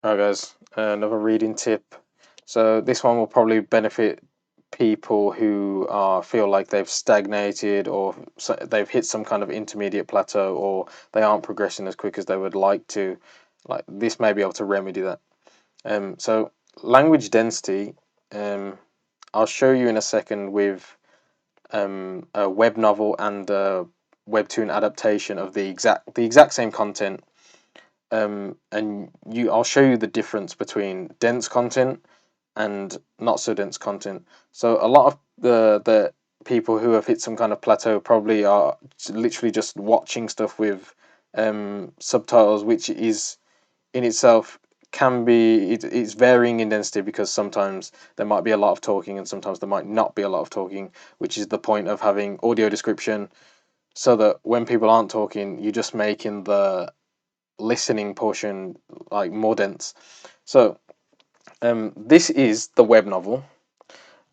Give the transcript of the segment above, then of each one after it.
Alright, guys, another reading tip. So this one will probably benefit people who feel like they've stagnated or they've hit some kind of intermediate plateau or they aren't progressing as quick as they would like to. Like this may be able to remedy that. So language density. Um, I'll show you in a second with a web novel and a webtoon adaptation of the exact same content, and I'll show you the difference between dense content and not so dense content. So a lot of the people who have hit some kind of plateau probably are literally just watching stuff with subtitles, which is in itself can be it's varying in density because sometimes there might be a lot of talking and sometimes there might not be a lot of talking, which is the point of having audio description, so that when people aren't talking, you're just making the listening portion like more dense. So this is the web novel,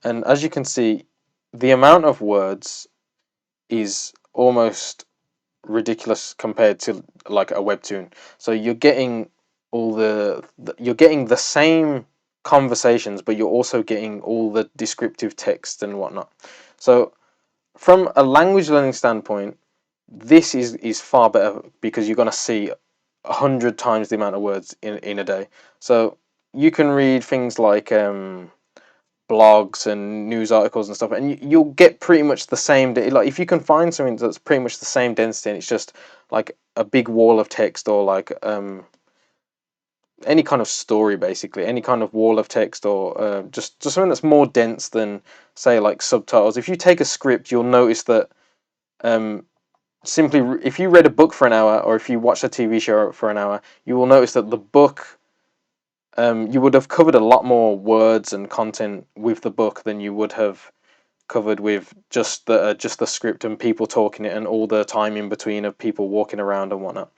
and as you can see, the amount of words is almost ridiculous compared to like a webtoon. So you're getting you're getting the same conversations, but you're also getting all the descriptive text and whatnot. So from a language learning standpoint, this is far better because you're going to see 100 times the amount of words in a day. So you can read things like blogs and news articles and stuff, and you'll get pretty much the same. Like if you can find something that's pretty much the same density, and it's just like a big wall of text, or like any kind of story, basically any kind of wall of text, or just something that's more dense than say like subtitles. If you take a script, you'll notice that um, simply if you read a book for an hour or if you watch a TV show for an hour, you will notice that the book, you would have covered a lot more words and content with the book than you would have covered with just the script and people talking it and all the time in between of people walking around and whatnot.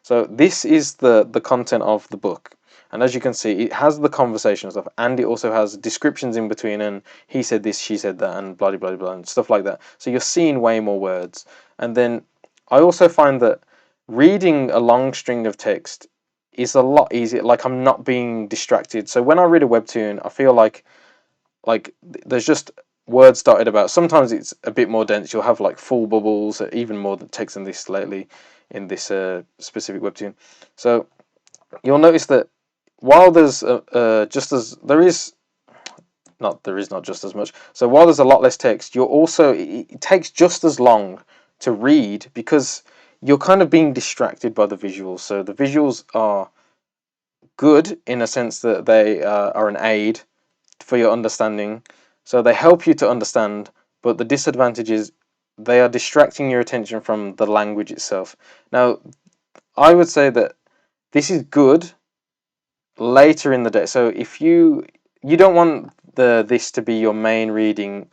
So this is the content of the book, and as you can see, it has the conversation stuff, and it also has descriptions in between, and he said this, she said that, and blah blah blah and stuff like that. So you're seeing way more words, and then I also find that reading a long string of text is a lot easier. Like I'm not being distracted. So when I read a webtoon, I feel like there's just words dotted about. Sometimes it's a bit more dense. You'll have like full bubbles, even more text than this lately in this specific webtoon. So you'll notice that while there's just as there is not just as much. So while there's a lot less text, you're also it takes just as long to read because you're kind of being distracted by the visuals. So the visuals are good in a sense that they are an aid for your understanding. So they help you to understand, but the disadvantage is they are distracting your attention from the language itself. Now, I would say that this is good later in the day. So if you don't want this to be your main reading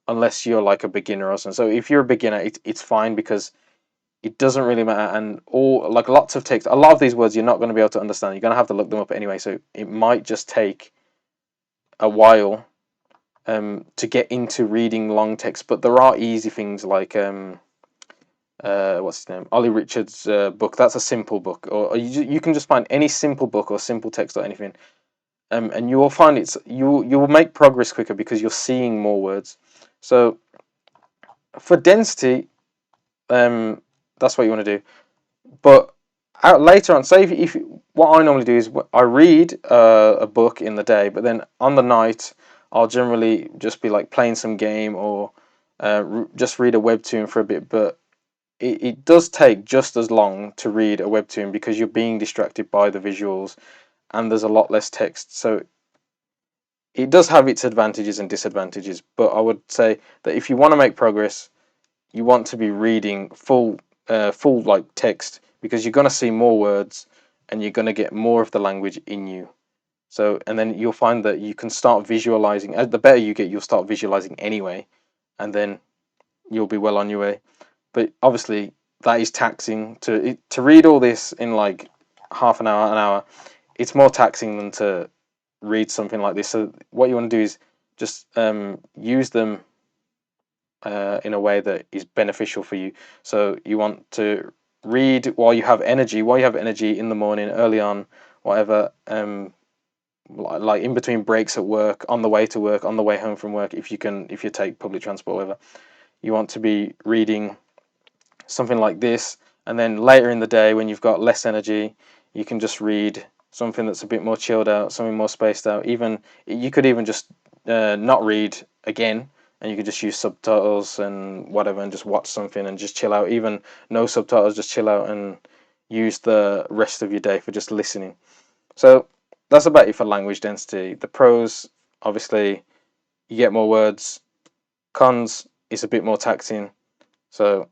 unless you're like a beginner or something. So if you're a beginner, it's fine because it doesn't really matter, and all like lots of text, a lot of these words you're not going to be able to understand. You're going to have to look them up anyway. So it might just take a while to get into reading long text, but there are easy things like what's his name, Ollie Richards' book. That's a simple book, or you can just find any simple book or simple text or anything, and you will find you will make progress quicker because you're seeing more words. So for density, that's what you want to do. But later on, say if what I normally do is I read a book in the day, but then on the night I'll generally just be like playing some game or just read a webtoon for a bit. But it does take just as long to read a webtoon because you're being distracted by the visuals and there's a lot less text. So it does have its advantages and disadvantages. But I would say that if you want to make progress, you want to be reading full like text because you're going to see more words and you're going to get more of the language in you. So and then you'll find that you can start visualizing. The better you get, you'll start visualizing anyway, and then you'll be well on your way. But obviously that is taxing to read all this in like half an hour. It's more taxing than to read something like this. So what you want to do is just use them in a way that is beneficial for you. So you want to read while you have energy in the morning, early on, whatever. Like in between breaks at work, on the way to work, on the way home from work, if you take public transport, whatever, you want to be reading something like this. And then later in the day, when you've got less energy, you can just read something that's a bit more chilled out, something more spaced out. Even you could even just not read again, and you could just use subtitles and whatever, and just watch something and just chill out. Even no subtitles, just chill out and use the rest of your day for just listening. So that's about it for language density. The pros, obviously, you get more words. Cons, it's a bit more taxing. So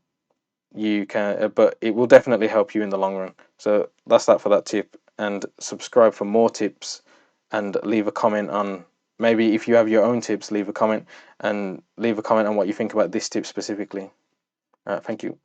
you can, but it will definitely help you in the long run. So that's that for that tip. And subscribe for more tips, and leave a comment on, maybe if you have your own tips, leave a comment, and leave a comment on what you think about this tip specifically. All right, thank you.